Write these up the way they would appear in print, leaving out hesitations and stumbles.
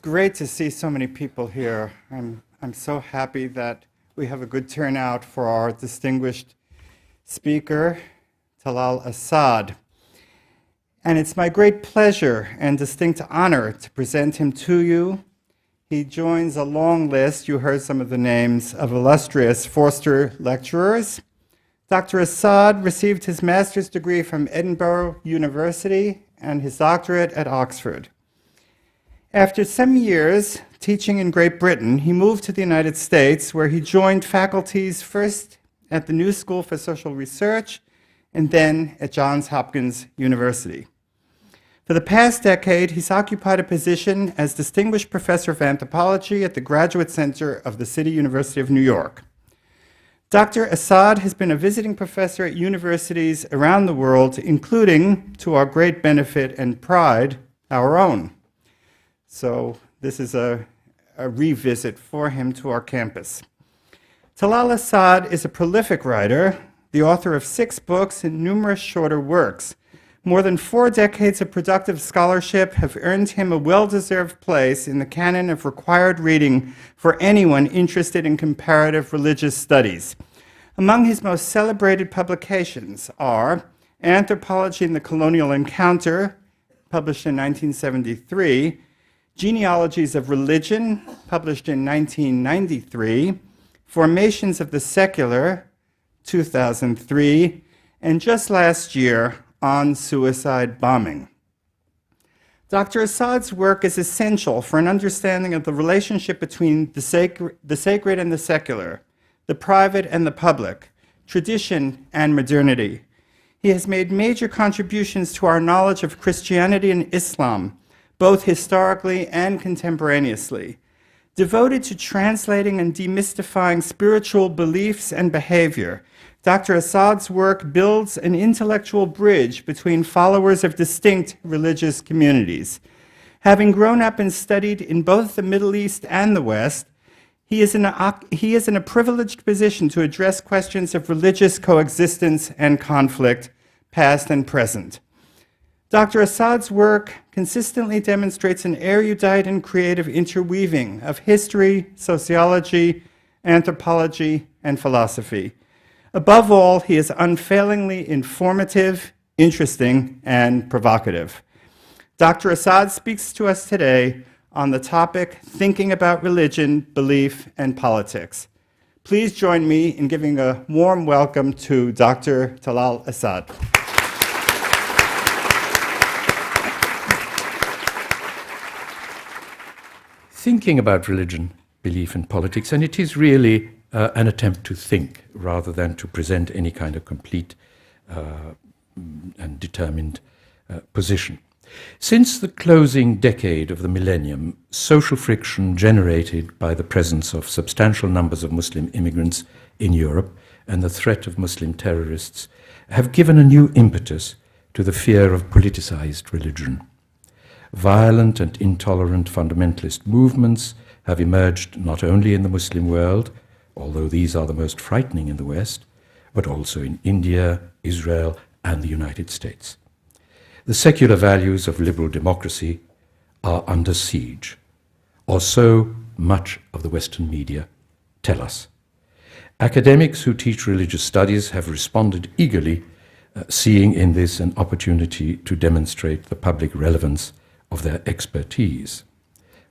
great to see so many people here. I'm so happy that we have a good turnout for our distinguished speaker, Talal Asad. And it's my great pleasure and distinct honor to present him to you. He joins a long list, you heard some of the names, of illustrious FOERSTER lecturers. Dr. Asad received his master's degree from Edinburgh University and his doctorate at Oxford. After some years teaching in Great Britain, he moved to the United States, where he joined faculties first at the New School for Social Research and then at Johns Hopkins University. For the past decade, he's occupied a position as Distinguished Professor of Anthropology at the Graduate Center of the City University of New York. Dr. Asad has been a visiting professor at universities around the world, including, to our great benefit and pride, our own. So this is a revisit for him to our campus. Talal Asad is a prolific writer, the author of 6 books and numerous shorter works. More than 4 decades of productive scholarship have earned him a well-deserved place in the canon of required reading for anyone interested in comparative religious studies. Among his most celebrated publications are Anthropology and the Colonial Encounter, published in 1973, Genealogies of Religion, published in 1993, Formations of the Secular, 2003, and just last year, On Suicide Bombing. Dr. Asad's work is essential for an understanding of the relationship between the sacred and the secular, the private and the public, tradition and modernity. He has made major contributions to our knowledge of Christianity and Islam, both historically and contemporaneously. Devoted to translating and demystifying spiritual beliefs and behavior, Dr. Asad's work builds an intellectual bridge between followers of distinct religious communities. Having grown up and studied in both the Middle East and the West, he is in a privileged position to address questions of religious coexistence and conflict, past and present. Dr. Asad's work consistently demonstrates an erudite and creative interweaving of history, sociology, anthropology, and philosophy. Above all, he is unfailingly informative, interesting, and provocative. Dr. Asad speaks to us today on the topic, Thinking About Religion, Belief, and Politics. Please join me in giving a warm welcome to Dr. Talal Asad. Thinking about religion, belief, and politics, and it is really an attempt to think rather than to present any kind of complete and determined position. Since the closing decade of the millennium, social friction generated by the presence of substantial numbers of Muslim immigrants in Europe and the threat of Muslim terrorists have given a new impetus to the fear of politicized religion. Violent and intolerant fundamentalist movements have emerged not only in the Muslim world, although these are the most frightening in the West, but also in India, Israel, and the United States. The secular values of liberal democracy are under siege, or so much of the Western media tell us. Academics who teach religious studies have responded eagerly, seeing in this an opportunity to demonstrate the public relevance of their expertise.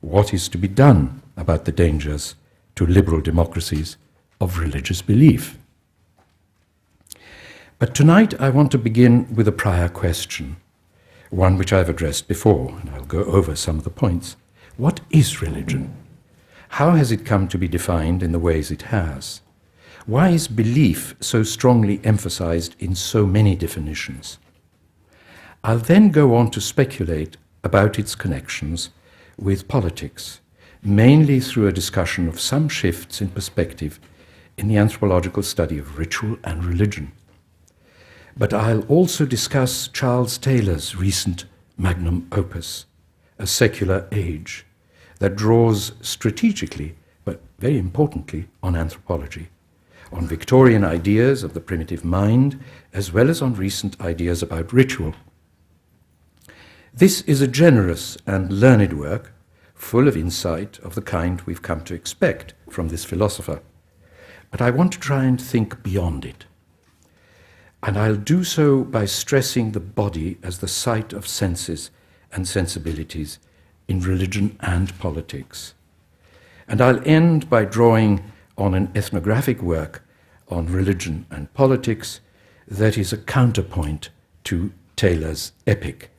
What is to be done about the dangers to liberal democracies of religious belief? But tonight I want to begin with a prior question, one which I've addressed before, and I'll go over some of the points. What is religion? How has it come to be defined in the ways it has? Why is belief so strongly emphasized in so many definitions? I'll then go on to speculate about its connections with politics, mainly through a discussion of some shifts in perspective in the anthropological study of ritual and religion. But I'll also discuss Charles Taylor's recent magnum opus, A Secular Age, that draws strategically, but very importantly, on anthropology, on Victorian ideas of the primitive mind, as well as on recent ideas about ritual. This is a generous and learned work, full of insight of the kind we've come to expect from this philosopher. But I want to try and think beyond it. And I'll do so by stressing the body as the site of senses and sensibilities in religion and politics. And I'll end by drawing on an ethnographic work on religion and politics that is a counterpoint to Taylor's epic.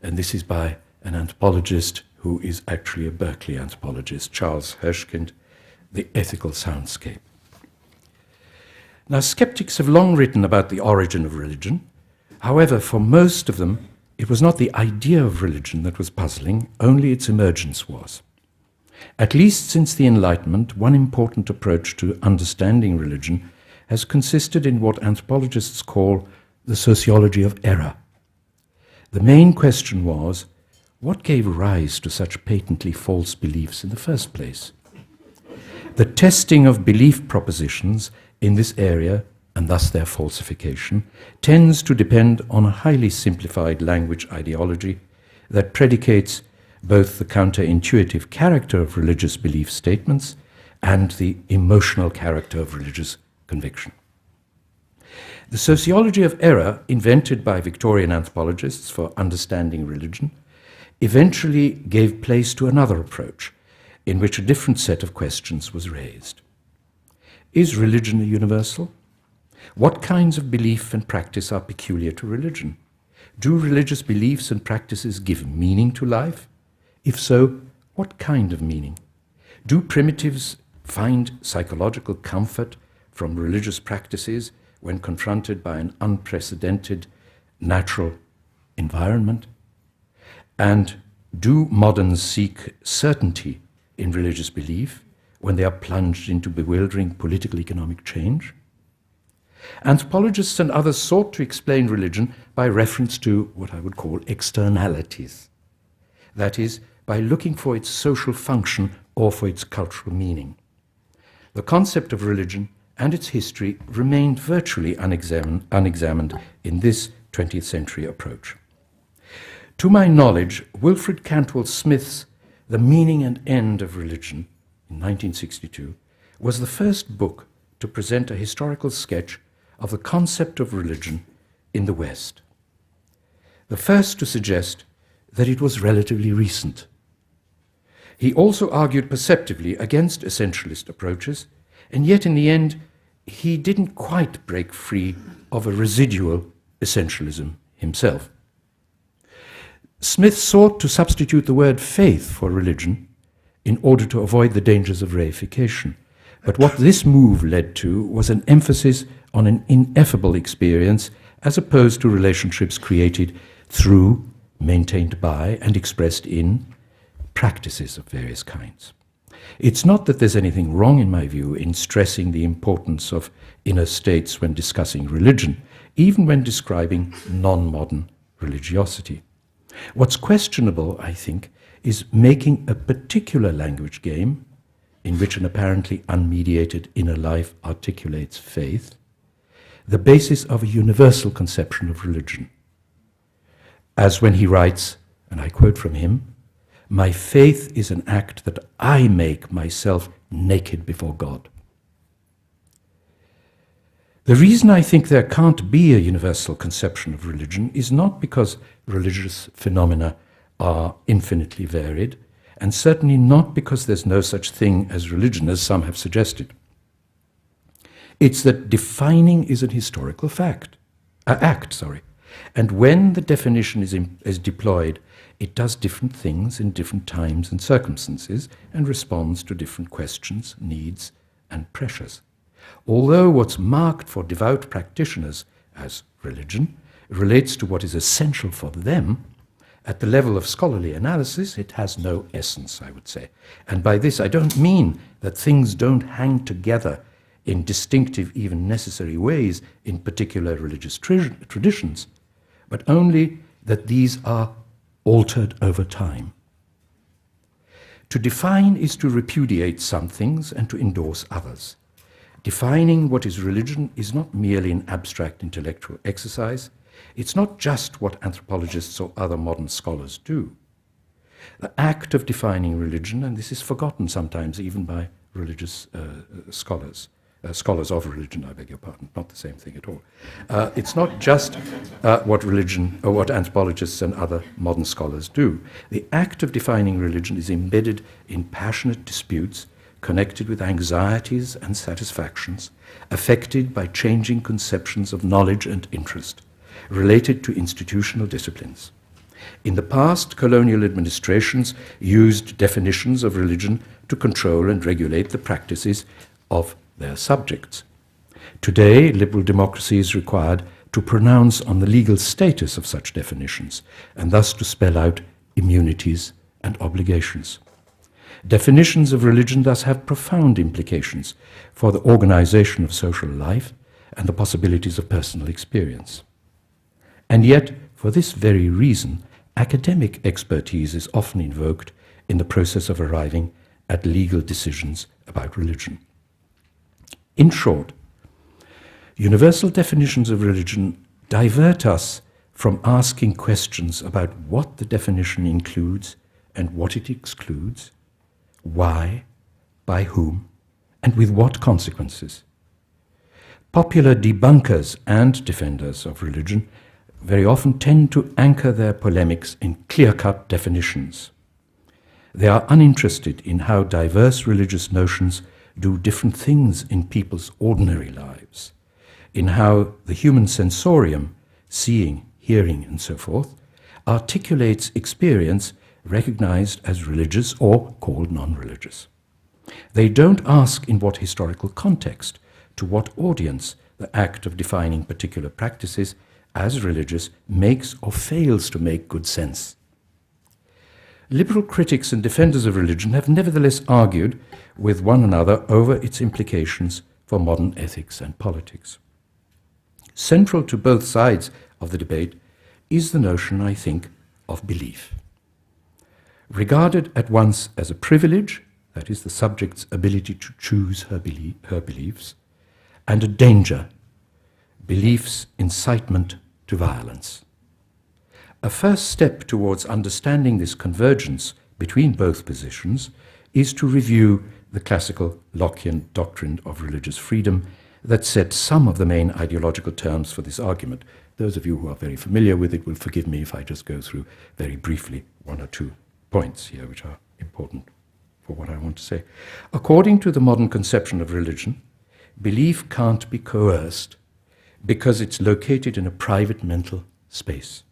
And this is by an anthropologist who is actually a Berkeley anthropologist, Charles Hirschkind, The Ethical Soundscape. Now, skeptics have long written about the origin of religion. However, for most of them, it was not the idea of religion that was puzzling, only its emergence was. At least since the Enlightenment, one important approach to understanding religion has consisted in what anthropologists call the sociology of error. The main question was, what gave rise to such patently false beliefs in the first place? The testing of belief propositions in this area, and thus their falsification, tends to depend on a highly simplified language ideology that predicates both the counterintuitive character of religious belief statements and the emotional character of religious conviction. The sociology of error, invented by Victorian anthropologists for understanding religion, eventually gave place to another approach, in which a different set of questions was raised. Is religion a universal? What kinds of belief and practice are peculiar to religion? Do religious beliefs and practices give meaning to life? If so, what kind of meaning? Do primitives find psychological comfort from religious practices when confronted by an unprecedented natural environment? And do moderns seek certainty in religious belief when they are plunged into bewildering political economic change? Anthropologists and others sought to explain religion by reference to what I would call externalities. That is, by looking for its social function or for its cultural meaning. The concept of religion and its history remained virtually unexamined in this 20th century approach. To my knowledge, Wilfred Cantwell Smith's The Meaning and End of Religion in 1962 was the first book to present a historical sketch of the concept of religion in the West. The first to suggest that it was relatively recent. He also argued perceptively against essentialist approaches, and yet in the end, he didn't quite break free of a residual essentialism himself. Smith sought to substitute the word faith for religion in order to avoid the dangers of reification. But what this move led to was an emphasis on an ineffable experience as opposed to relationships created through, maintained by, and expressed in practices of various kinds. It's not that there's anything wrong, in my view, in stressing the importance of inner states when discussing religion, even when describing non-modern religiosity. What's questionable, I think, is making a particular language game in which an apparently unmediated inner life articulates faith, the basis of a universal conception of religion. As when he writes, and I quote from him, "My faith is an act that I make myself naked before God." The reason I think there can't be a universal conception of religion is not because religious phenomena are infinitely varied, and certainly not because there's no such thing as religion, as some have suggested. It's that defining is an historical act, and when the definition is deployed, it does different things in different times and circumstances and responds to different questions, needs, and pressures. Although what's marked for devout practitioners as religion relates to what is essential for them, at the level of scholarly analysis, it has no essence, I would say. And by this, I don't mean that things don't hang together in distinctive, even necessary ways in particular religious traditions, but only that these are altered over time. To define is to repudiate some things and to endorse others. Defining what is religion is not merely an abstract intellectual exercise. It's not just what anthropologists or other modern scholars do. The act of defining religion, and this is forgotten sometimes even by religious scholars, scholars of religion, I beg your pardon, not the same thing at all. It's not just what religion, or what anthropologists and other modern scholars do. The act of defining religion is embedded in passionate disputes connected with anxieties and satisfactions, affected by changing conceptions of knowledge and interest, related to institutional disciplines. In the past, colonial administrations used definitions of religion to control and regulate the practices of their subjects. Today, liberal democracy is required to pronounce on the legal status of such definitions, and thus to spell out immunities and obligations. Definitions of religion thus have profound implications for the organization of social life and the possibilities of personal experience. And yet, for this very reason, academic expertise is often invoked in the process of arriving at legal decisions about religion. In short, universal definitions of religion divert us from asking questions about what the definition includes and what it excludes, why, by whom, and with what consequences. Popular debunkers and defenders of religion very often tend to anchor their polemics in clear-cut definitions. They are uninterested in how diverse religious notions do different things in people's ordinary lives, in how the human sensorium, seeing, hearing, and so forth, articulates experience recognized as religious or called non-religious. They don't ask in what historical context, to what audience, the act of defining particular practices as religious makes or fails to make good sense. Liberal critics and defenders of religion have nevertheless argued with one another over its implications for modern ethics and politics. Central to both sides of the debate is the notion, I think, of belief. Regarded at once as a privilege, that is, the subject's ability to choose her beliefs, and a danger, belief's incitement to violence. A first step towards understanding this convergence between both positions is to review the classical Lockean doctrine of religious freedom that sets some of the main ideological terms for this argument. Those of you who are very familiar with it will forgive me if I just go through very briefly one or two points here which are important for what I want to say. According to the modern conception of religion, belief can't be coerced because it's located in a private mental space.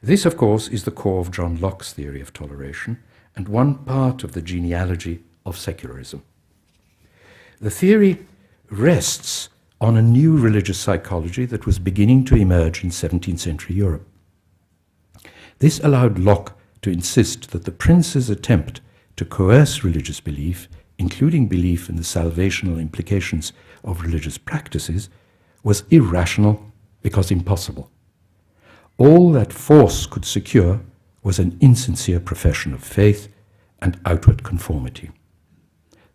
This, of course, is the core of John Locke's theory of toleration and one part of the genealogy of secularism. The theory rests on a new religious psychology that was beginning to emerge in 17th century Europe. This allowed Locke to insist that the prince's attempt to coerce religious belief, including belief in the salvational implications of religious practices, was irrational because impossible. All that force could secure was an insincere profession of faith and outward conformity.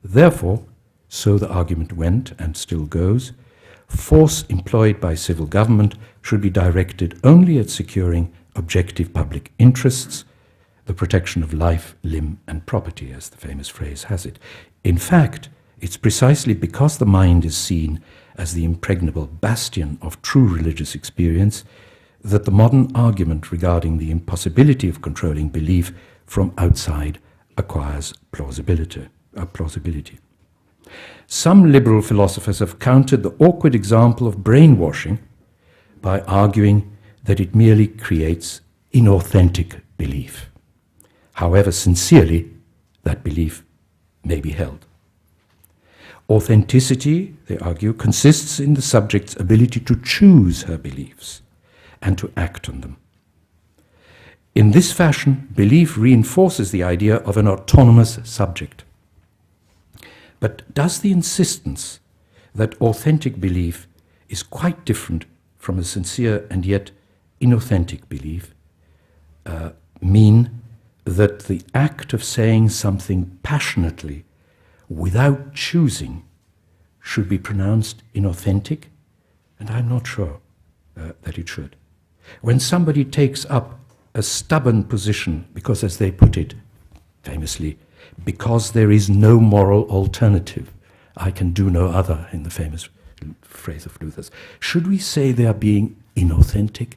Therefore, so the argument went and still goes, force employed by civil government should be directed only at securing objective public interests, the protection of life, limb, and property, as the famous phrase has it. In fact, it's precisely because the mind is seen as the impregnable bastion of true religious experience that the modern argument regarding the impossibility of controlling belief from outside acquires plausibility. Some liberal philosophers have countered the awkward example of brainwashing by arguing that it merely creates inauthentic belief, however sincerely that belief may be held. Authenticity, they argue, consists in the subject's ability to choose her beliefs and to act on them. In this fashion, belief reinforces the idea of an autonomous subject. But does the insistence that authentic belief is quite different from a sincere and yet inauthentic belief mean that the act of saying something passionately without choosing should be pronounced inauthentic? And I'm not sure that it should. When somebody takes up a stubborn position because, as they put it famously, because there is no moral alternative, I can do no other, in the famous phrase of Luther's. Should we say they are being inauthentic?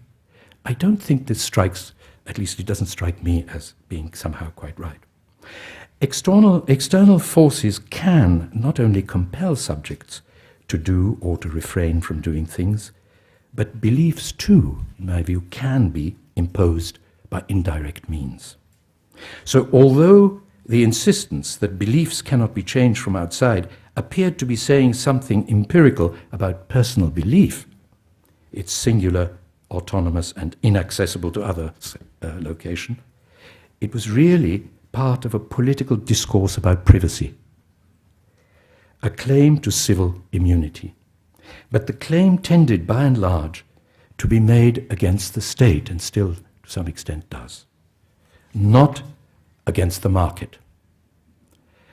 I don't think this strikes, at least it doesn't strike me as being somehow quite right. External forces can not only compel subjects to do or to refrain from doing things, but beliefs too, in my view, can be imposed by indirect means. So although the insistence that beliefs cannot be changed from outside appeared to be saying something empirical about personal belief, its singular, autonomous and inaccessible to others location, it was really part of a political discourse about privacy, a claim to civil immunity. But the claim tended, by and large, to be made against the state, and still to some extent does, not against the market,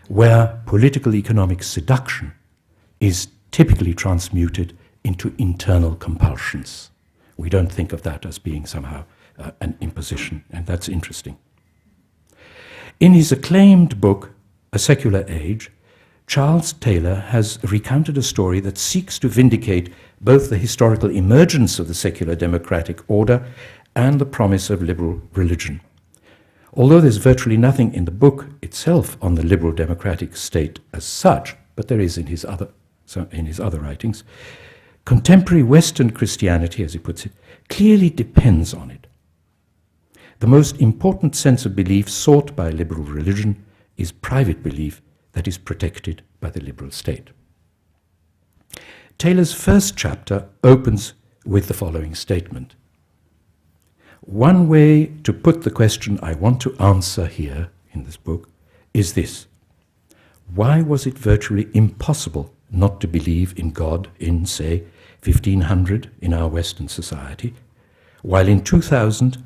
where political economic seduction is typically transmuted into internal compulsions. We don't think of that as being somehow an imposition, and that's interesting. In his acclaimed book, A Secular Age, Charles Taylor has recounted a story that seeks to vindicate both the historical emergence of the secular democratic order and the promise of liberal religion. Although there's virtually nothing in the book itself on the liberal democratic state as such, but there is in his other writings, contemporary Western Christianity, as he puts it, clearly depends on it. The most important sense of belief sought by liberal religion is private belief that is protected by the liberal state. Taylor's first chapter opens with the following statement. One way to put the question I want to answer here in this book is this. Why was it virtually impossible not to believe in God in, say, 1500 in our Western society, while in 2000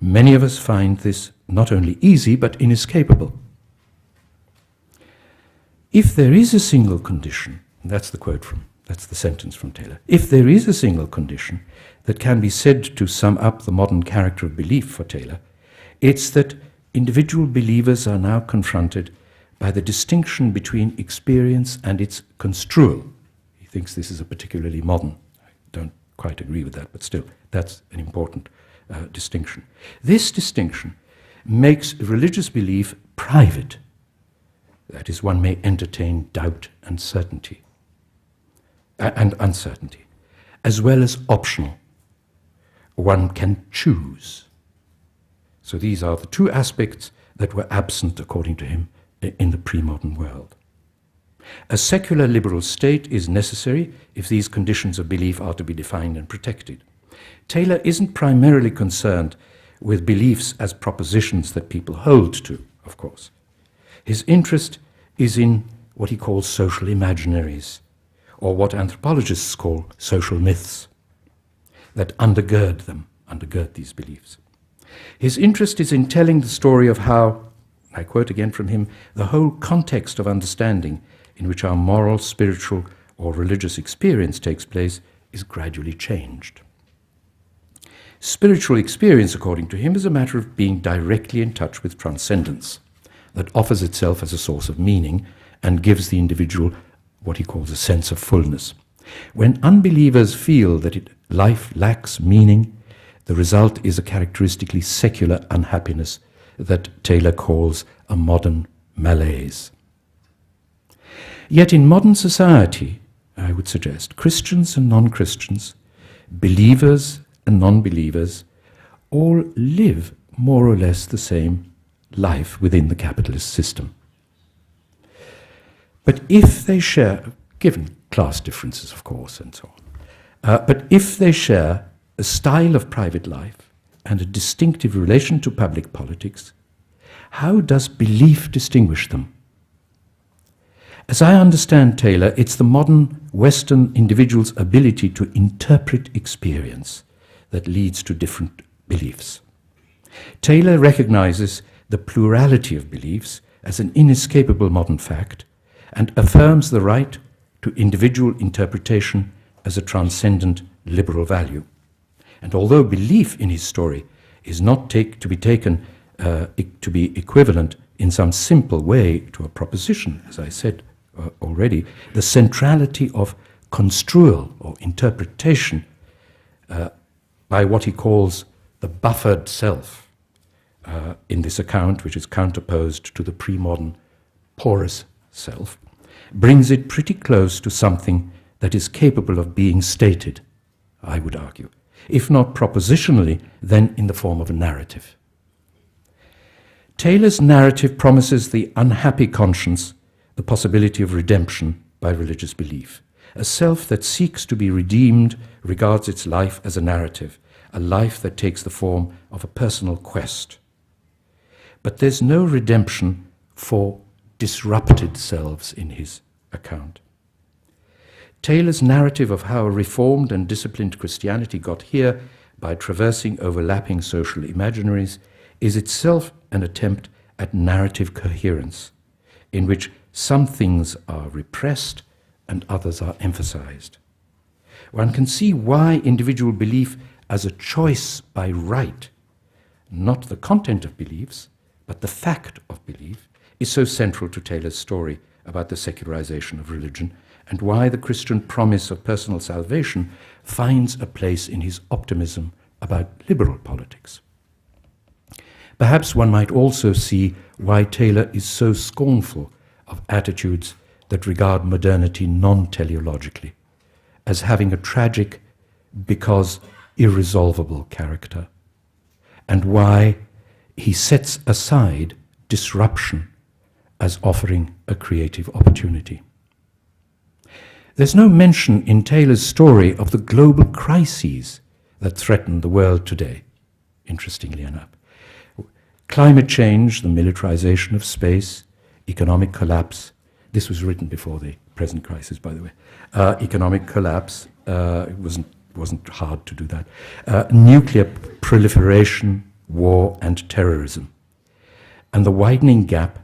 many of us find this not only easy but inescapable? If there is a single condition, and that's the sentence from Taylor, if there is a single condition that can be said to sum up the modern character of belief for Taylor, it's that individual believers are now confronted by the distinction between experience and its construal. He thinks this is a particularly modern. I don't quite agree with that, but still, that's an important distinction. This distinction makes religious belief private. That is, one may entertain doubt and certainty, and uncertainty, as well as optional. One can choose. So these are the two aspects that were absent, according to him, in the pre-modern world. A secular liberal state is necessary if these conditions of belief are to be defined and protected. Taylor isn't primarily concerned with beliefs as propositions that people hold to, of course. His interest is in what he calls social imaginaries, or what anthropologists call social myths, that undergird these beliefs. His interest is in telling the story of how, I quote again from him, the whole context of understanding in which our moral, spiritual, or religious experience takes place is gradually changed. Spiritual experience, according to him, is a matter of being directly in touch with transcendence that offers itself as a source of meaning and gives the individual what he calls a sense of fullness. When unbelievers feel that life lacks meaning, the result is a characteristically secular unhappiness that Taylor calls a modern malaise. Yet in modern society, I would suggest, Christians and non-Christians, believers and non-believers, all live more or less the same life within the capitalist system. But if they share, given class differences, of course, and so on, but if they share a style of private life and a distinctive relation to public politics, how does belief distinguish them? As I understand Taylor, it's the modern Western individual's ability to interpret experience that leads to different beliefs. Taylor recognizes the plurality of beliefs as an inescapable modern fact and affirms the right to individual interpretation as a transcendent liberal value. And although belief in his story is not to be taken to be equivalent in some simple way to a proposition, as I said already. The centrality of construal or interpretation by what he calls the buffered self in this account, which is counterposed to the pre-modern porous self, brings it pretty close to something that is capable of being stated, I would argue, if not propositionally, then in the form of a narrative. Taylor's narrative promises the unhappy conscience the possibility of redemption by religious belief. A self that seeks to be redeemed regards its life as a narrative, a life that takes the form of a personal quest. But there's no redemption for disrupted selves in his account. Taylor's narrative of how a reformed and disciplined Christianity got here by traversing overlapping social imaginaries is itself an attempt at narrative coherence, in which some things are repressed and others are emphasized. One can see why individual belief as a choice by right, not the content of beliefs, but the fact of belief, is so central to Taylor's story about the secularization of religion, and why the Christian promise of personal salvation finds a place in his optimism about liberal politics. Perhaps one might also see why Taylor is so scornful of attitudes that regard modernity non-teleologically, as having a tragic because irresolvable character, and why he sets aside disruption as offering a creative opportunity. There's no mention in Taylor's story of the global crises that threaten the world today, interestingly enough. Climate change, the militarization of space, economic collapse. This was written before the present crisis, by the way. Economic collapse, it wasn't hard to do that. Nuclear proliferation, war and terrorism. And the widening gap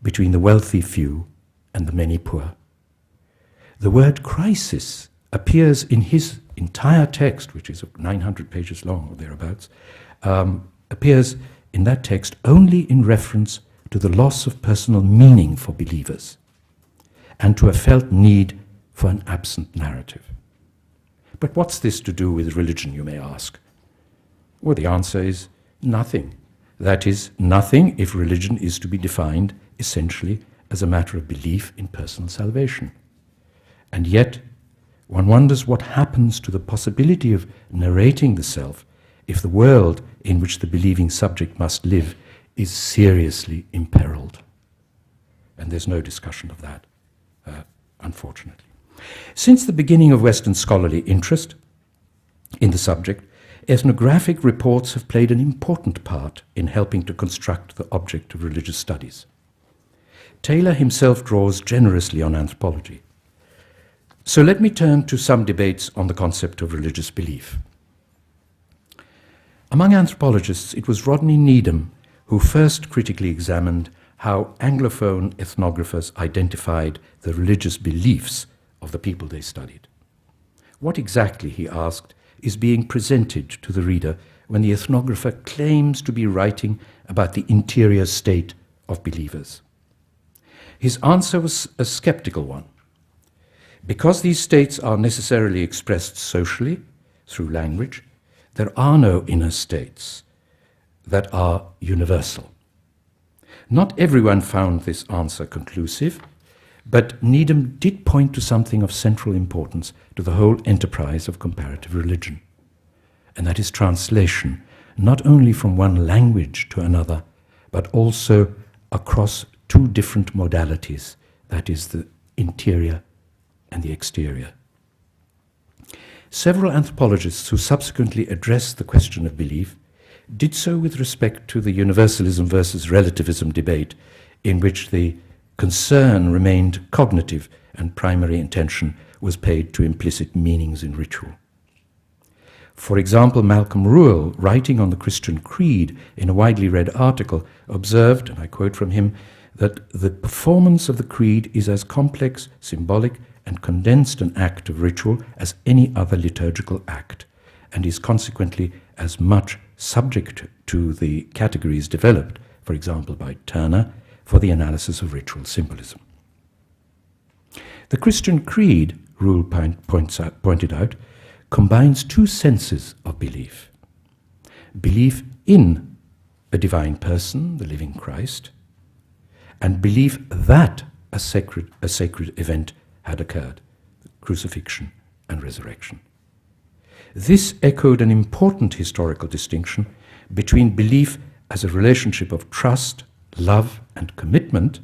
between the wealthy few and the many poor. The word crisis appears in his entire text, which is 900 pages long or thereabouts, appears in that text only in reference to the loss of personal meaning for believers and to a felt need for an absent narrative. But what's this to do with religion, you may ask? Well, the answer is nothing. That is, nothing if religion is to be defined essentially as a matter of belief in personal salvation. And yet, one wonders what happens to the possibility of narrating the self if the world in which the believing subject must live is seriously imperiled. And there's no discussion of that, unfortunately. Since the beginning of Western scholarly interest in the subject, ethnographic reports have played an important part in helping to construct the object of religious studies. Taylor himself draws generously on anthropology. So let me turn to some debates on the concept of religious belief. Among anthropologists, it was Rodney Needham who first critically examined how Anglophone ethnographers identified the religious beliefs of the people they studied. What exactly, he asked, is being presented to the reader when the ethnographer claims to be writing about the interior state of believers? His answer was a skeptical one. Because these states are necessarily expressed socially, through language, there are no inner states that are universal. Not everyone found this answer conclusive, but Needham did point to something of central importance to the whole enterprise of comparative religion, and that is translation, not only from one language to another, but also across two different modalities, that is, the interior and the exterior. Several anthropologists who subsequently addressed the question of belief did so with respect to the universalism versus relativism debate, in which the concern remained cognitive and primary attention was paid to implicit meanings in ritual. For example, Malcolm Ruel, writing on the Christian Creed in a widely read article, observed, and I quote from him, that the performance of the creed is as complex, symbolic, and condensed an act of ritual as any other liturgical act, and is consequently as much subject to the categories developed, for example, by Turner for the analysis of ritual symbolism. The Christian creed, Rule pointed out, combines two senses of belief. Belief in a divine person, the living Christ, and belief that a sacred event had occurred, crucifixion and resurrection. This echoed an important historical distinction between belief as a relationship of trust, love, and commitment,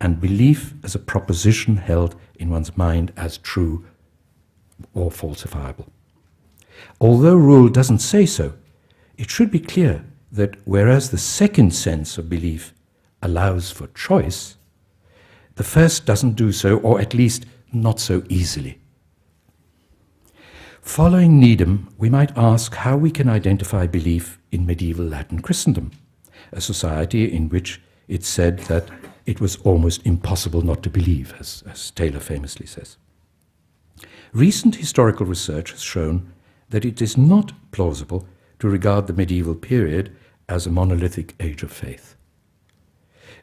and belief as a proposition held in one's mind as true or falsifiable. Although Rule doesn't say so, it should be clear that whereas the second sense of belief allows for choice, the first doesn't do so, or at least not so easily. Following Needham, we might ask how we can identify belief in medieval Latin Christendom, a society in which it's said that it was almost impossible not to believe, as Taylor famously says. Recent historical research has shown that it is not plausible to regard the medieval period as a monolithic age of faith.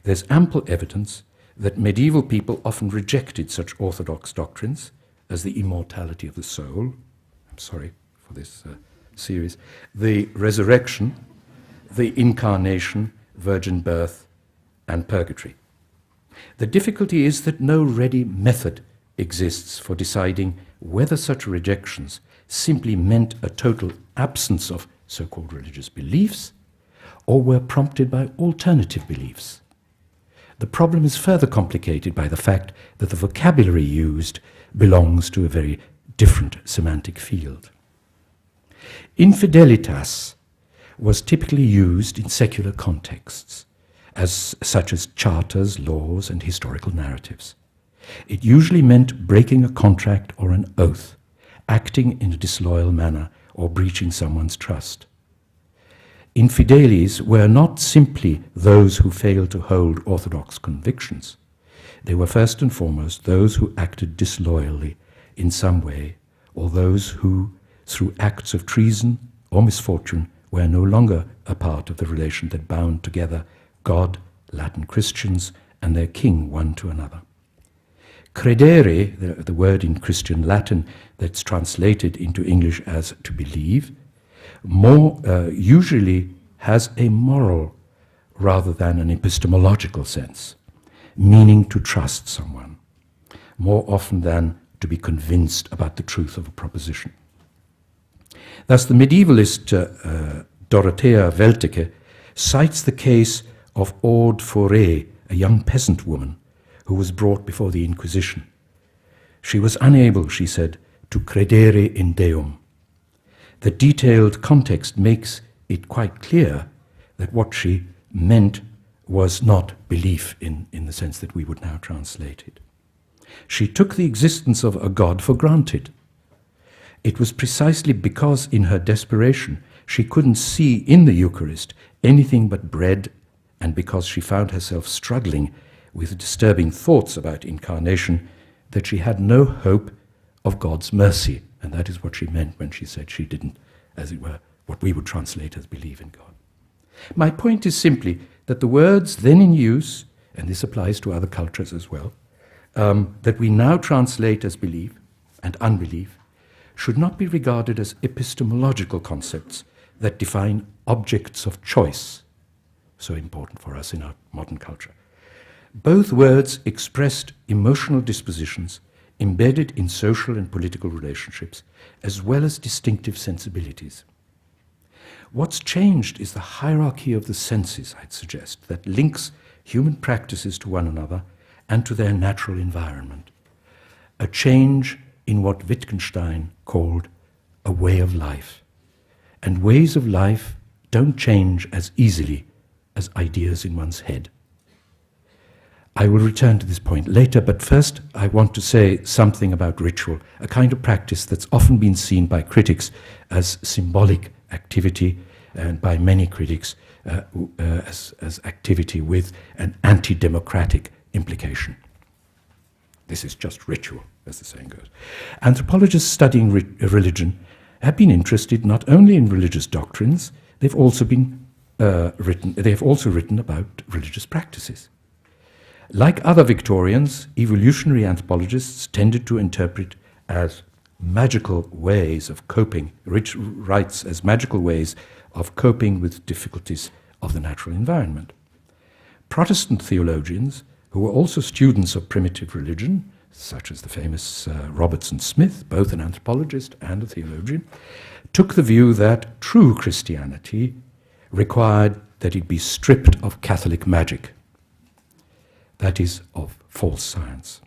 There's ample evidence that medieval people often rejected such orthodox doctrines as the immortality of the soul, I'm sorry for this series, the resurrection, the incarnation, virgin birth, and purgatory. The difficulty is that no ready method exists for deciding whether such rejections simply meant a total absence of so-called religious beliefs or were prompted by alternative beliefs. The problem is further complicated by the fact that the vocabulary used belongs to a very different semantic field. Infidelitas was typically used in secular contexts, such as charters, laws, and historical narratives. It usually meant breaking a contract or an oath, acting in a disloyal manner, or breaching someone's trust. Infideles were not simply those who failed to hold orthodox convictions. They were first and foremost those who acted disloyally in some way, or those who, through acts of treason or misfortune, were no longer a part of the relation that bound together God, Latin Christians, and their king one to another. Credere, the word in Christian Latin that's translated into English as to believe, usually has a moral rather than an epistemological sense, meaning to trust someone, more often than to be convinced about the truth of a proposition. Thus, the medievalist Dorothea Welteke cites the case of Aude Forêt, a young peasant woman who was brought before the Inquisition. She was unable, she said, to credere in Deum. The detailed context makes it quite clear that what she meant was not belief in the sense that we would now translate it. She took the existence of a God for granted. It was precisely because in her desperation she couldn't see in the Eucharist anything but bread, and because she found herself struggling with disturbing thoughts about incarnation, that she had no hope of God's mercy. And that is what she meant when she said she didn't, as it were, what we would translate as believe in God. My point is simply that the words then in use, and this applies to other cultures as well, that we now translate as belief and unbelief, should not be regarded as epistemological concepts that define objects of choice, so important for us in our modern culture. Both words expressed emotional dispositions embedded in social and political relationships, as well as distinctive sensibilities. What's changed is the hierarchy of the senses, I'd suggest, that links human practices to one another and to their natural environment. A change in what Wittgenstein called a way of life. And ways of life don't change as easily as ideas in one's head. I will return to this point later, but first I want to say something about ritual, a kind of practice that's often been seen by critics as symbolic activity, and by many critics as activity with an anti-democratic implication. This is just ritual, as the saying goes. Anthropologists studying religion have been interested not only in religious doctrines, they've also written about religious practices. Like other Victorians, evolutionary anthropologists tended to interpret as magical ways of coping, rites as magical ways of coping with difficulties of the natural environment. Protestant theologians, who were also students of primitive religion, such as the famous Robertson Smith, both an anthropologist and a theologian, took the view that true Christianity required that it be stripped of Catholic magic, that is, of false science.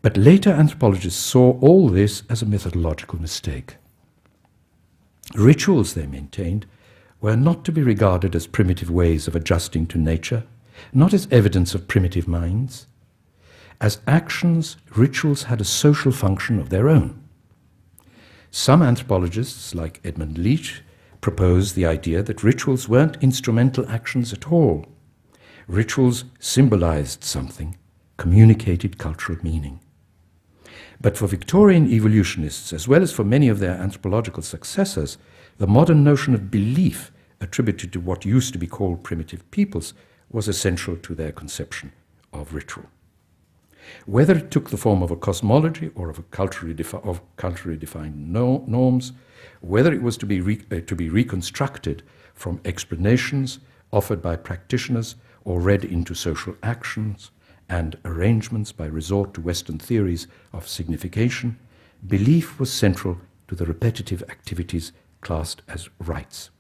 But later anthropologists saw all this as a methodological mistake. Rituals, they maintained, were not to be regarded as primitive ways of adjusting to nature, not as evidence of primitive minds. As actions, rituals had a social function of their own. Some anthropologists, like Edmund Leach, proposed the idea that rituals weren't instrumental actions at all. Rituals symbolized something, communicated cultural meaning. But for Victorian evolutionists, as well as for many of their anthropological successors, the modern notion of belief attributed to what used to be called primitive peoples was essential to their conception of ritual. Whether it took the form of a cosmology or of culturally defined norms, whether it was to be reconstructed from explanations offered by practitioners or read into social actions and arrangements by resort to Western theories of signification, belief was central to the repetitive activities classed as rites.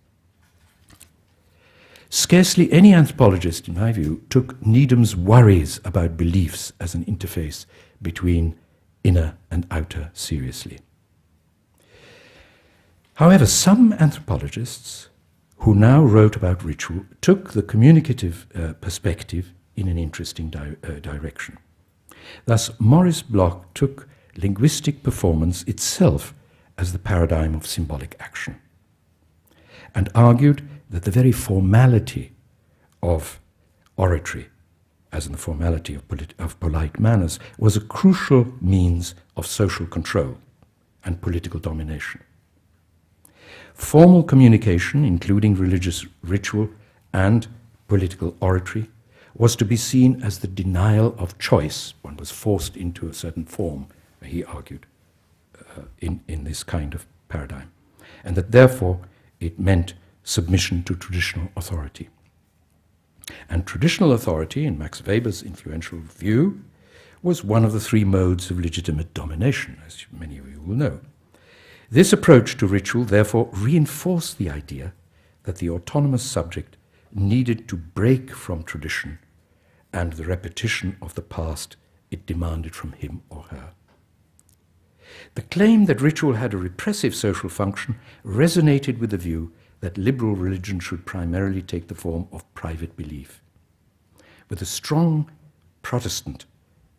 Scarcely any anthropologist, in my view, took Needham's worries about beliefs as an interface between inner and outer seriously. However, some anthropologists who now wrote about ritual took the communicative perspective in an interesting direction. Thus, Maurice Bloch took linguistic performance itself as the paradigm of symbolic action, and argued that the very formality of oratory, as in the formality of polite manners, was a crucial means of social control and political domination. Formal communication, including religious ritual and political oratory, was to be seen as the denial of choice. One was forced into a certain form, he argued, in this kind of paradigm, and that therefore it meant submission to traditional authority. And traditional authority, in Max Weber's influential view, was one of the three modes of legitimate domination, as many of you will know. This approach to ritual therefore reinforced the idea that the autonomous subject needed to break from tradition and the repetition of the past it demanded from him or her. The claim that ritual had a repressive social function resonated with the view that liberal religion should primarily take the form of private belief, with a strong Protestant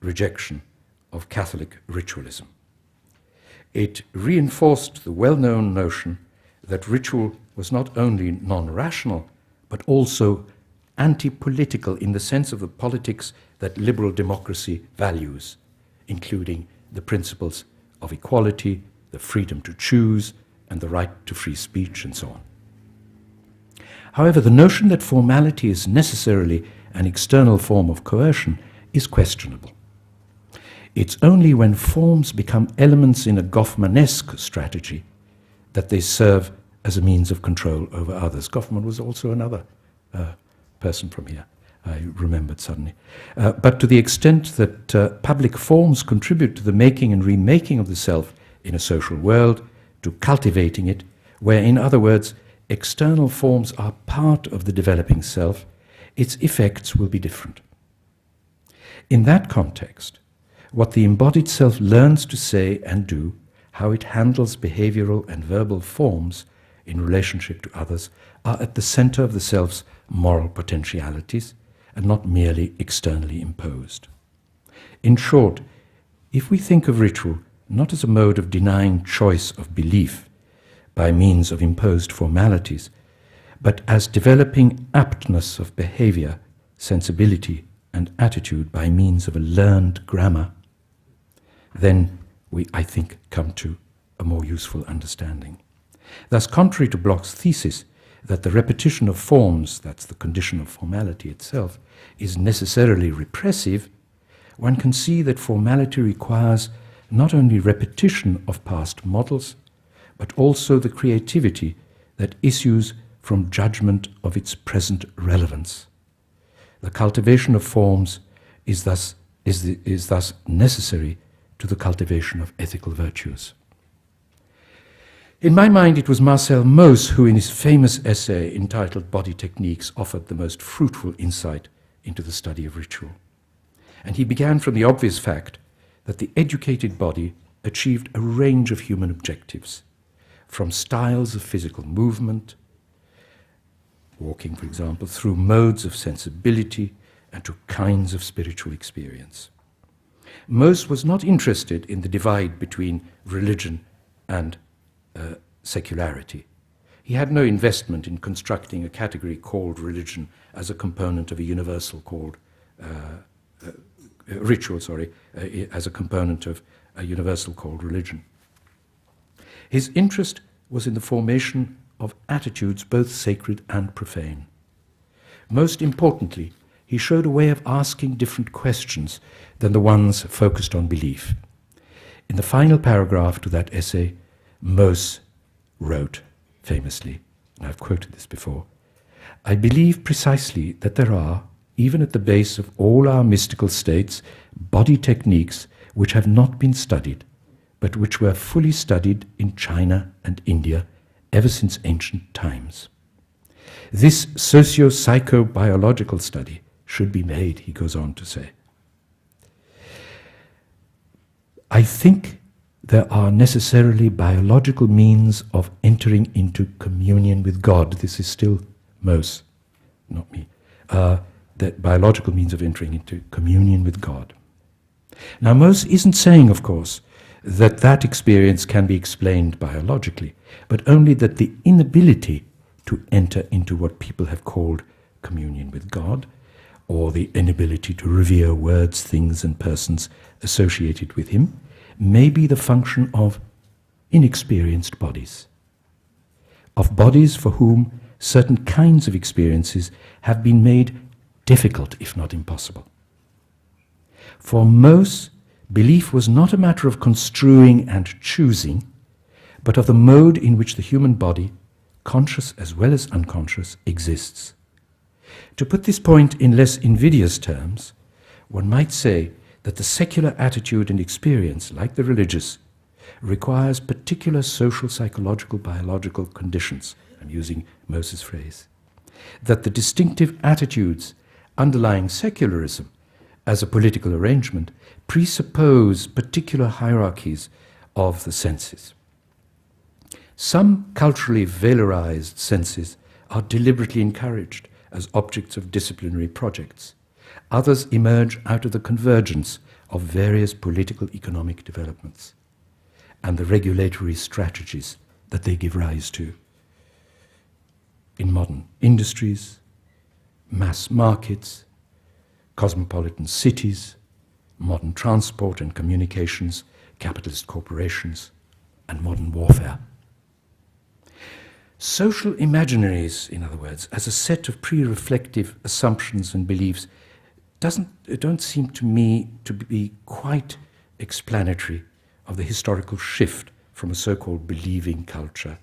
rejection of Catholic ritualism. It reinforced the well-known notion that ritual was not only non-rational, but also anti-political in the sense of the politics that liberal democracy values, including the principles of equality, the freedom to choose, and the right to free speech, and so on. However, the notion that formality is necessarily an external form of coercion is questionable. It's only when forms become elements in a Goffmanesque strategy that they serve as a means of control over others. Goffman was also another person from here, I remembered suddenly. But to the extent that public forms contribute to the making and remaking of the self in a social world, to cultivating it, where, in other words, external forms are part of the developing self, its effects will be different. In that context, what the embodied self learns to say and do, how it handles behavioral and verbal forms in relationship to others, are at the center of the self's moral potentialities and not merely externally imposed. In short, if we think of ritual not as a mode of denying choice of belief by means of imposed formalities, but as developing aptness of behavior, sensibility, and attitude by means of a learned grammar, then we, I think, come to a more useful understanding. Thus, contrary to Bloch's thesis, that the repetition of forms, that's the condition of formality itself, is necessarily repressive, one can see that formality requires not only repetition of past models, but also the creativity that issues from judgment of its present relevance. The cultivation of forms is thus necessary to the cultivation of ethical virtues. In my mind, it was Marcel Mauss who, in his famous essay entitled Body Techniques, offered the most fruitful insight into the study of ritual. And he began from the obvious fact that the educated body achieved a range of human objectives, from styles of physical movement, walking, for example, through modes of sensibility, and to kinds of spiritual experience. Mauss was not interested in the divide between religion and secularity. He had no investment in constructing a category called religion as a component of a universal called ritual, as a component of a universal called religion. His interest was in the formation of attitudes both sacred and profane. Most importantly, he showed a way of asking different questions than the ones focused on belief. In the final paragraph to that essay, Mauss wrote famously, and I've quoted this before, "I believe precisely that there are, even at the base of all our mystical states, body techniques which have not been studied, but which were fully studied in China and India ever since ancient times. This socio-psychobiological study should be made," he goes on to say. "I think there are necessarily biological means of entering into communion with God." This is still Mauss, not me. That biological means of entering into communion with God. Now, Mauss isn't saying, of course, that that experience can be explained biologically, but only that the inability to enter into what people have called communion with God, or the inability to revere words, things, and persons associated with Him, may be the function of inexperienced bodies, of bodies for whom certain kinds of experiences have been made difficult, if not impossible. For Mauss, belief was not a matter of construing and choosing, but of the mode in which the human body, conscious as well as unconscious, exists. To put this point in less invidious terms, one might say that the secular attitude and experience, like the religious, requires particular social, psychological, biological conditions. I'm using Mauss's phrase. That the distinctive attitudes underlying secularism as a political arrangement presuppose particular hierarchies of the senses. Some culturally valorized senses are deliberately encouraged as objects of disciplinary projects. Others emerge out of the convergence of various political economic developments and the regulatory strategies that they give rise to. In modern industries, mass markets, cosmopolitan cities, modern transport and communications, capitalist corporations, and modern warfare. Social imaginaries, in other words, as a set of pre-reflective assumptions and beliefs, don't seem to me to be quite explanatory of the historical shift from a so-called believing culture,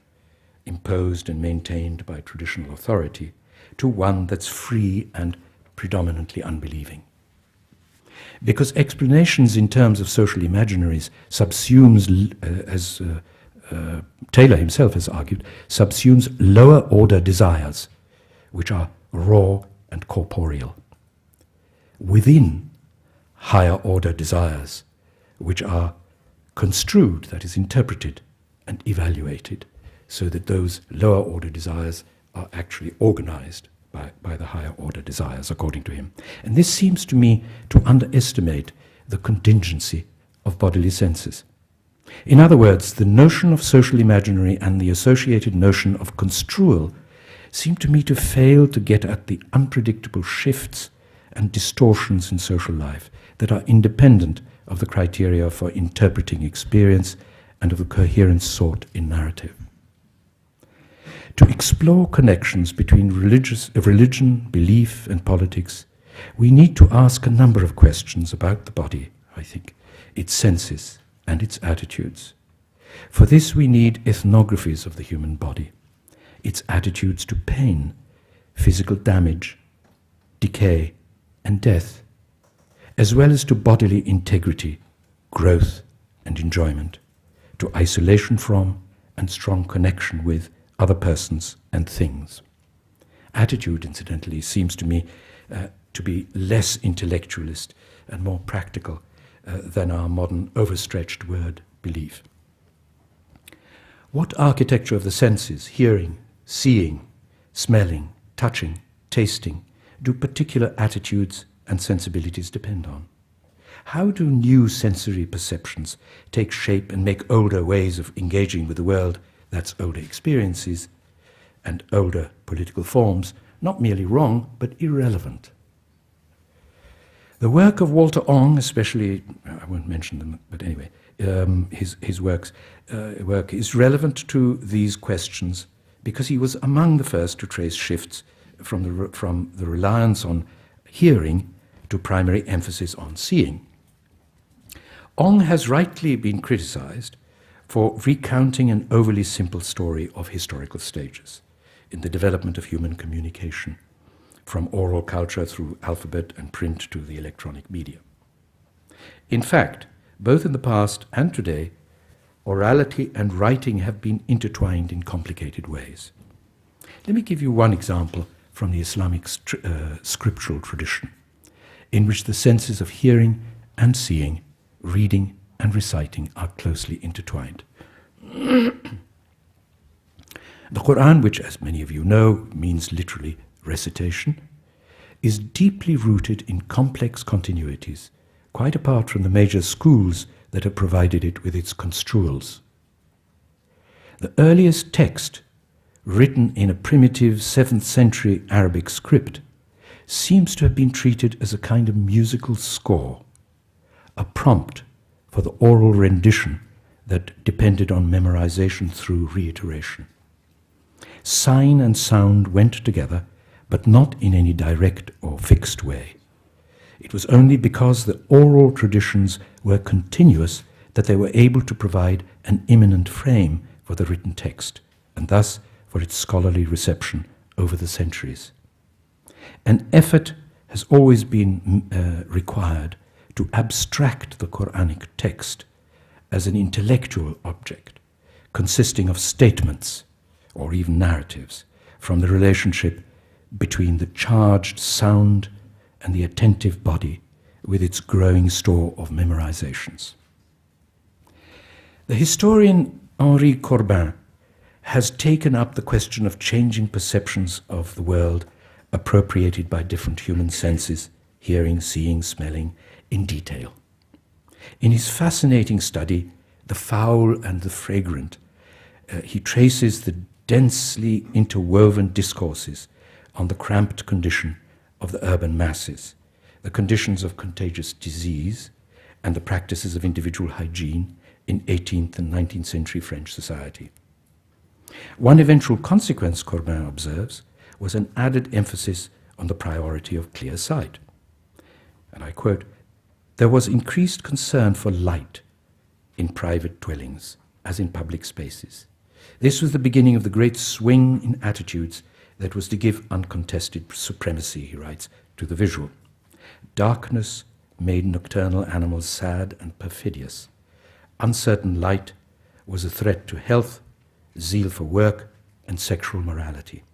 imposed and maintained by traditional authority, to one that's free and predominantly unbelieving. Because explanations in terms of social imaginaries subsumes, as Taylor himself has argued, subsumes lower order desires, which are raw and corporeal, within higher order desires, which are construed, that is, interpreted and evaluated, so that those lower order desires are actually organized by the higher order desires, according to him. And this seems to me to underestimate the contingency of bodily senses. In other words, the notion of social imaginary and the associated notion of construal seem to me to fail to get at the unpredictable shifts and distortions in social life that are independent of the criteria for interpreting experience and of the coherence sought in narrative. To explore connections between religion, belief, and politics, we need to ask a number of questions about the body, I think, its senses and its attitudes. For this we need ethnographies of the human body, its attitudes to pain, physical damage, decay, and death, as well as to bodily integrity, growth, and enjoyment, to isolation from and strong connection with other persons and things. Attitude, incidentally, seems to me to be less intellectualist and more practical than our modern overstretched word belief. What architecture of the senses, hearing, seeing, smelling, touching, tasting, do particular attitudes and sensibilities depend on? How do new sensory perceptions take shape and make older ways of engaging with the world, that's older experiences, and older political forms, not merely wrong, but irrelevant? The work of Walter Ong, especially, I won't mention them, but anyway, his work is relevant to these questions because he was among the first to trace shifts from the reliance on hearing to primary emphasis on seeing. Ong has rightly been criticized for recounting an overly simple story of historical stages in the development of human communication, from oral culture through alphabet and print to the electronic media. In fact, both in the past and today, orality and writing have been intertwined in complicated ways. Let me give you one example from the Islamic scriptural tradition, in which the senses of hearing and seeing, reading and reciting are closely intertwined. The Quran, which, as many of you know, means literally recitation, is deeply rooted in complex continuities, quite apart from the major schools that have provided it with its construals. The earliest text, written in a primitive 7th century Arabic script, seems to have been treated as a kind of musical score, a prompt for the oral rendition that depended on memorization through reiteration. Sign and sound went together, but not in any direct or fixed way. It was only because the oral traditions were continuous that they were able to provide an immanent frame for the written text, and thus for its scholarly reception over the centuries. An effort has always been required to abstract the Quranic text as an intellectual object, consisting of statements or even narratives from the relationship between the charged sound and the attentive body with its growing store of memorizations. The historian Henri Corbin has taken up the question of changing perceptions of the world appropriated by different human senses, hearing, seeing, smelling, in detail. In his fascinating study, The Foul and the Fragrant, he traces the densely interwoven discourses on the cramped condition of the urban masses, the conditions of contagious disease, and the practices of individual hygiene in 18th and 19th century French society. One eventual consequence, Corbin observes, was an added emphasis on the priority of clear sight. And I quote, "There was increased concern for light in private dwellings as in public spaces. This was the beginning of the great swing in attitudes that was to give uncontested supremacy," he writes, "to the visual. Darkness made nocturnal animals sad and perfidious. Uncertain light was a threat to health, zeal for work, and sexual morality."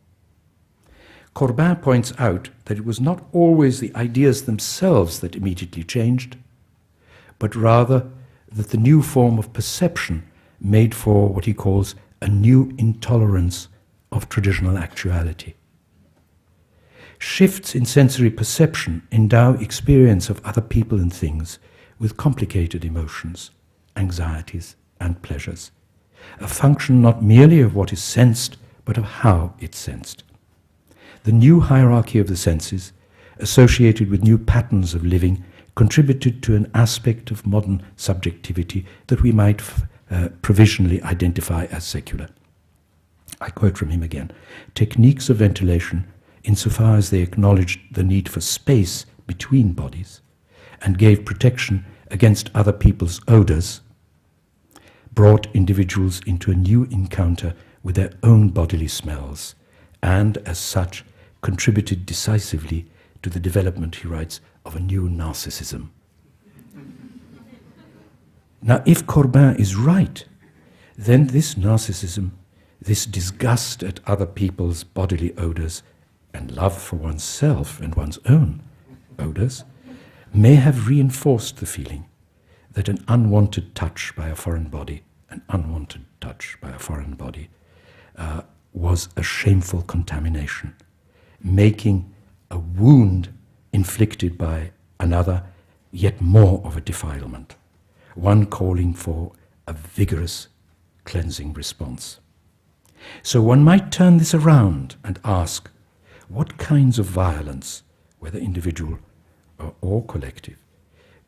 Corbin points out that it was not always the ideas themselves that immediately changed, but rather that the new form of perception made for what he calls a new intolerance of traditional actuality. Shifts in sensory perception endow experience of other people and things with complicated emotions, anxieties, and pleasures, a function not merely of what is sensed, but of how it's sensed. The new hierarchy of the senses, associated with new patterns of living, contributed to an aspect of modern subjectivity that we might provisionally identify as secular. I quote from him again, techniques of ventilation, insofar as they acknowledged the need for space between bodies and gave protection against other people's odors, brought individuals into a new encounter with their own bodily smells, and as such contributed decisively to the development, he writes, of a new narcissism. Now, if Corbin is right, then this narcissism, this disgust at other people's bodily odors and love for oneself and one's own odors may have reinforced the feeling that an unwanted touch by a foreign body, was a shameful contamination, making a wound inflicted by another yet more of a defilement, one calling for a vigorous cleansing response. So one might turn this around and ask, what kinds of violence, whether individual or collective,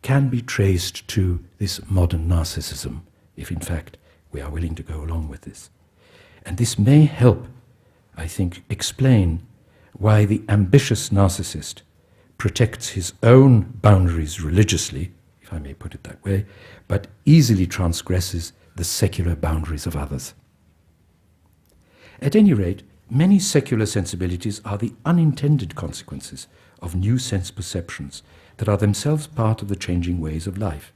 can be traced to this modern narcissism, if in fact we are willing to go along with this? And this may help, I think, explain why the ambitious narcissist protects his own boundaries religiously, if I may put it that way, but easily transgresses the secular boundaries of others. At any rate, many secular sensibilities are the unintended consequences of new sense perceptions that are themselves part of the changing ways of life.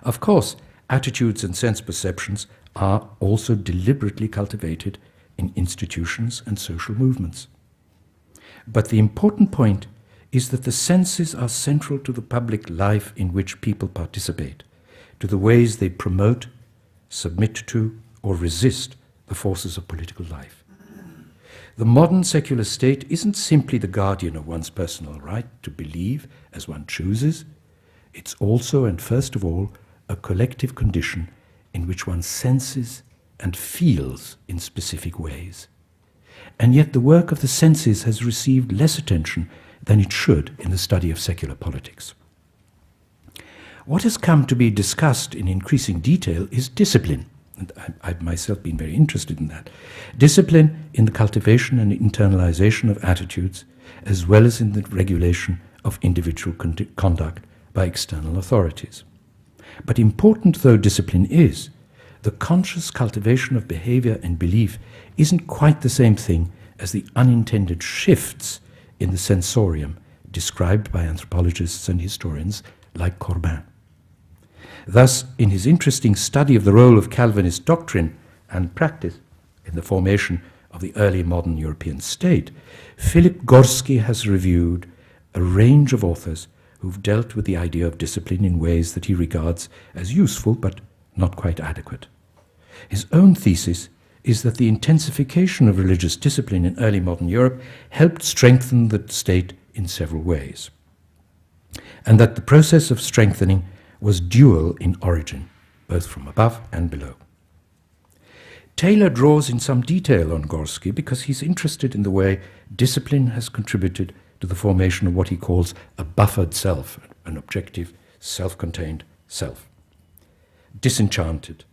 Of course, attitudes and sense perceptions are also deliberately cultivated in institutions and social movements. But the important point is that the senses are central to the public life in which people participate, to the ways they promote, submit to, or resist the forces of political life. The modern secular state isn't simply the guardian of one's personal right to believe as one chooses. It's also, and first of all, a collective condition in which one senses and feels in specific ways. And yet the work of the senses has received less attention than it should in the study of secular politics. What has come to be discussed in increasing detail is discipline, and I've myself been very interested in that. Discipline in the cultivation and internalization of attitudes, as well as in the regulation of individual conduct by external authorities. But important though discipline is, the conscious cultivation of behavior and belief isn't quite the same thing as the unintended shifts in the sensorium described by anthropologists and historians like Corbin. Thus, in his interesting study of the role of Calvinist doctrine and practice in the formation of the early modern European state, Philip Gorski has reviewed a range of authors who've dealt with the idea of discipline in ways that he regards as useful but not quite adequate. His own thesis is that the intensification of religious discipline in early modern Europe helped strengthen the state in several ways, and that the process of strengthening was dual in origin, both from above and below. Taylor draws in some detail on Gorski because he's interested in the way discipline has contributed to the formation of what he calls a buffered self, an objective, self-contained self, disenchanted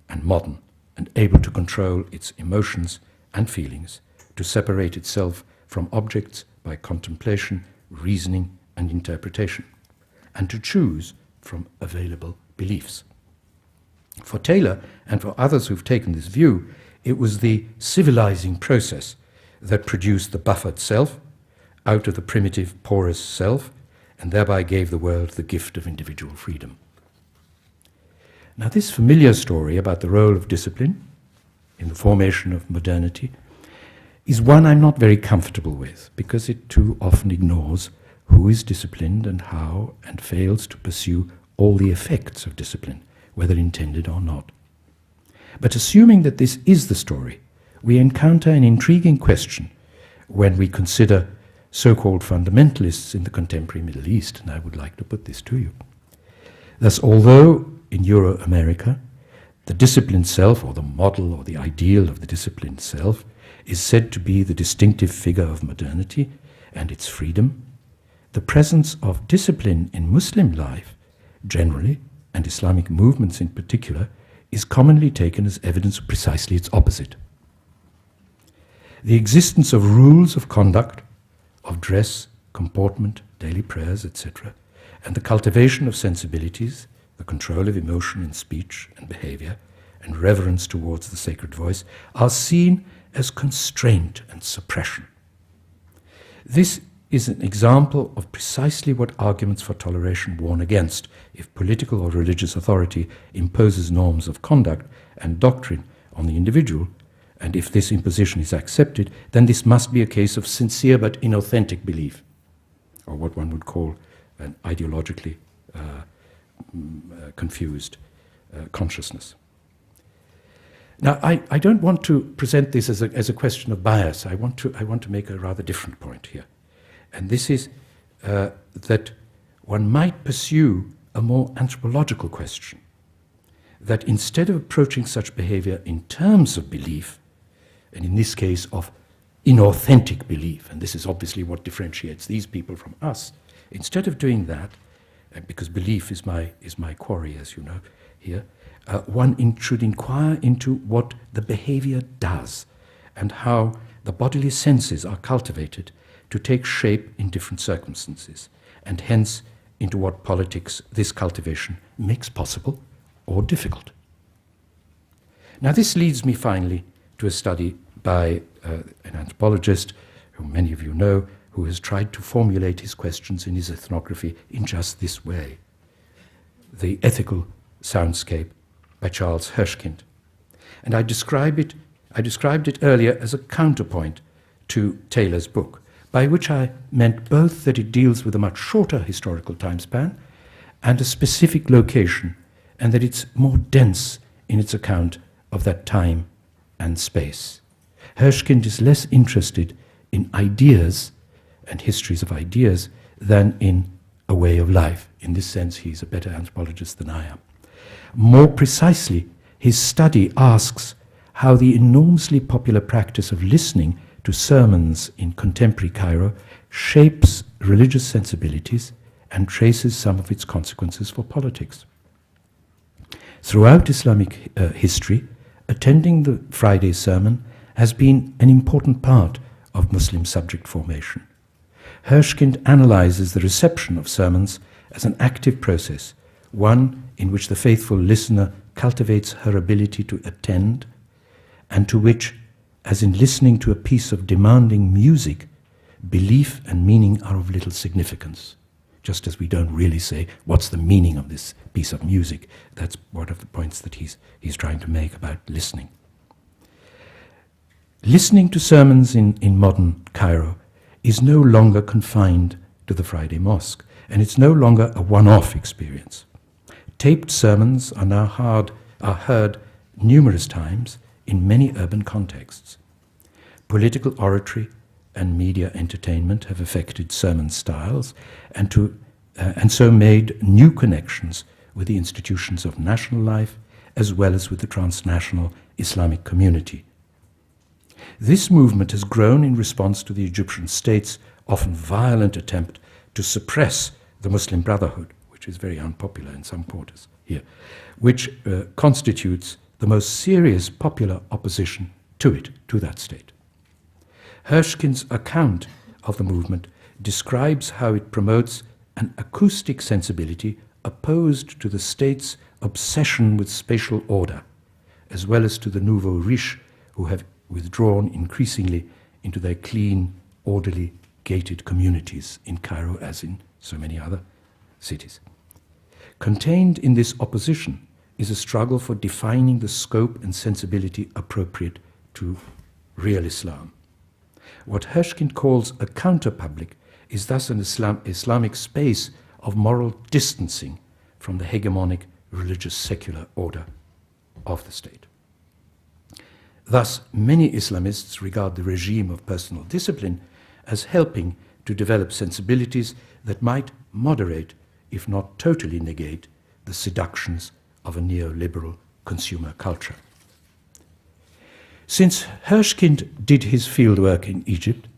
and modern, and able to control its emotions and feelings, to separate itself from objects by contemplation, reasoning, and interpretation, and to choose from available beliefs. For Taylor, and for others who've taken this view, it was the civilizing process that produced the buffered self out of the primitive, porous self, and thereby gave the world the gift of individual freedom. Now, this familiar story about the role of discipline in the formation of modernity is one I'm not very comfortable with, because it too often ignores who is disciplined and how, and fails to pursue all the effects of discipline, whether intended or not. But assuming that this is the story, we encounter an intriguing question when we consider so-called fundamentalists in the contemporary Middle East, and I would like to put this to you. Thus, although in Euro-America, the disciplined self, or the model or the ideal of the disciplined self, is said to be the distinctive figure of modernity and its freedom, the presence of discipline in Muslim life generally, and Islamic movements in particular, is commonly taken as evidence of precisely its opposite. the existence of rules of conduct, of dress, comportment, daily prayers, etc., and the cultivation of sensibilities, the control of emotion in speech and behavior, and reverence towards the sacred voice, are seen as constraint and suppression. This is an example of precisely what arguments for toleration warn against. If political or religious authority imposes norms of conduct and doctrine on the individual, and if this imposition is accepted, then this must be a case of sincere but inauthentic belief, or what one would call an ideologically confused consciousness. Now, I don't want to present this as a question of bias. I want to make a rather different point here. And this is that one might pursue a more anthropological question, that instead of approaching such behavior in terms of belief, and in this case of inauthentic belief, and this is obviously what differentiates these people from us, instead of doing that, because belief is my quarry, as you know here, one should inquire into what the behavior does and how the bodily senses are cultivated to take shape in different circumstances, and hence into what politics this cultivation makes possible or difficult. Now, this leads me finally to a study by an anthropologist, whom many of you know, who has tried to formulate his questions in his ethnography in just this way: The Ethical Soundscape by Charles Hirschkind. And I described it earlier as a counterpoint to Taylor's book, by which I meant both that it deals with a much shorter historical time span and a specific location, and that it's more dense in its account of that time and space. Hirschkind is less interested in ideas and histories of ideas than in a way of life. In this sense, he's a better anthropologist than I am. More precisely, his study asks how the enormously popular practice of listening to sermons in contemporary Cairo shapes religious sensibilities and traces some of its consequences for politics. Throughout Islamic history, attending the Friday sermon has been an important part of Muslim subject formation. Hirschkind analyzes the reception of sermons as an active process, one in which the faithful listener cultivates her ability to attend, and to which, as in listening to a piece of demanding music, belief and meaning are of little significance. Just as we don't really say, what's the meaning of this piece of music? That's one of the points that he's trying to make about listening. Listening to sermons in modern Cairo is no longer confined to the Friday mosque, and it's no longer a one-off experience. Taped sermons are now heard numerous times in many urban contexts. Political oratory and media entertainment have affected sermon styles and so made new connections with the institutions of national life as well as with the transnational Islamic community. This movement has grown in response to the Egyptian state's often violent attempt to suppress the Muslim Brotherhood, which is very unpopular in some quarters here, which constitutes the most serious popular opposition to that state. Hirschkind's account of the movement describes how it promotes an acoustic sensibility opposed to the state's obsession with spatial order, as well as to the nouveau riches who have withdrawn increasingly into their clean, orderly, gated communities in Cairo as in so many other cities. Contained in this opposition is a struggle for defining the scope and sensibility appropriate to real Islam. What Hirschkind calls a counter-public is thus an Islamic space of moral distancing from the hegemonic religious secular order of the state. Thus, many Islamists regard the regime of personal discipline as helping to develop sensibilities that might moderate, if not totally negate, the seductions of a neoliberal consumer culture. Since Hirschkind did his fieldwork in Egypt,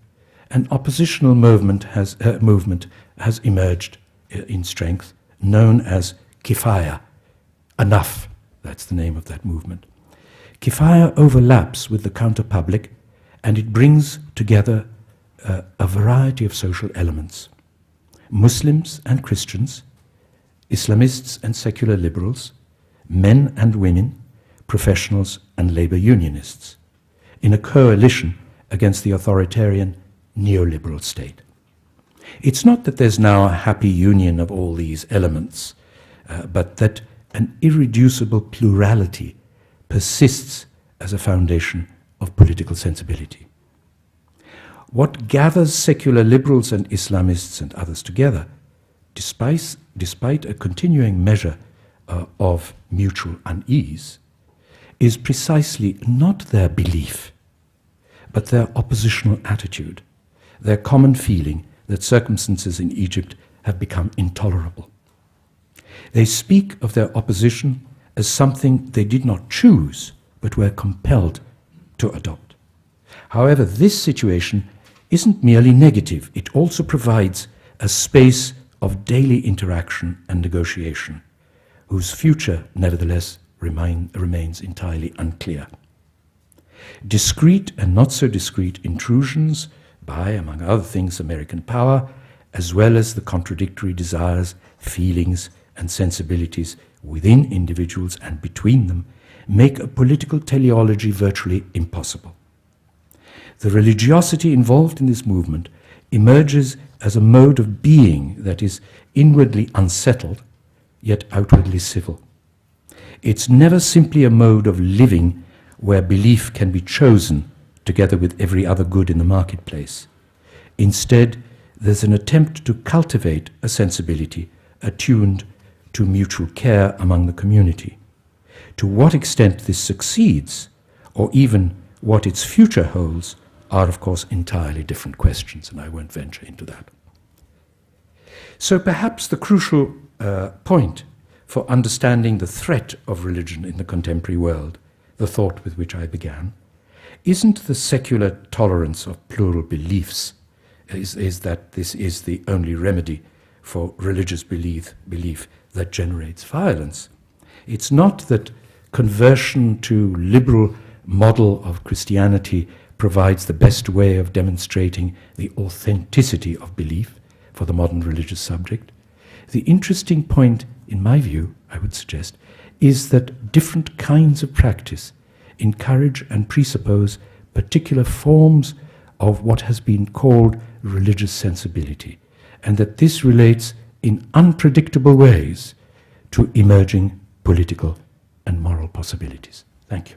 an oppositional movement has emerged in strength, known as Kifaya. Enough, that's the name of that movement. Kifaya overlaps with the counter-public and it brings together a variety of social elements. Muslims and Christians, Islamists and secular liberals, men and women, professionals and labor unionists, in a coalition against the authoritarian neoliberal state. It's not that there's now a happy union of all these elements, but that an irreducible plurality persists as a foundation of political sensibility. What gathers secular liberals and Islamists and others together, despite a continuing measure of mutual unease, is precisely not their belief, but their oppositional attitude, their common feeling that circumstances in Egypt have become intolerable. They speak of their opposition as something they did not choose, but were compelled to adopt. However, this situation isn't merely negative, it also provides a space of daily interaction and negotiation, whose future, nevertheless, remains entirely unclear. Discrete and not so discrete intrusions by, among other things, American power, as well as the contradictory desires, feelings, and sensibilities within individuals and between them, make a political teleology virtually impossible. The religiosity involved in this movement emerges as a mode of being that is inwardly unsettled, yet outwardly civil. It's never simply a mode of living where belief can be chosen together with every other good in the marketplace. Instead, there's an attempt to cultivate a sensibility attuned to mutual care among the community. To what extent this succeeds, or even what its future holds, are of course entirely different questions, and I won't venture into that. So perhaps the crucial point for understanding the threat of religion in the contemporary world, the thought with which I began, isn't the secular tolerance of plural beliefs, is that this is the only remedy for religious belief that generates violence. It's not that conversion to liberal model of Christianity provides the best way of demonstrating the authenticity of belief for the modern religious subject. The interesting point, in my view, I would suggest, is that different kinds of practice encourage and presuppose particular forms of what has been called religious sensibility, and that this relates in unpredictable ways to emerging political and moral possibilities. Thank you.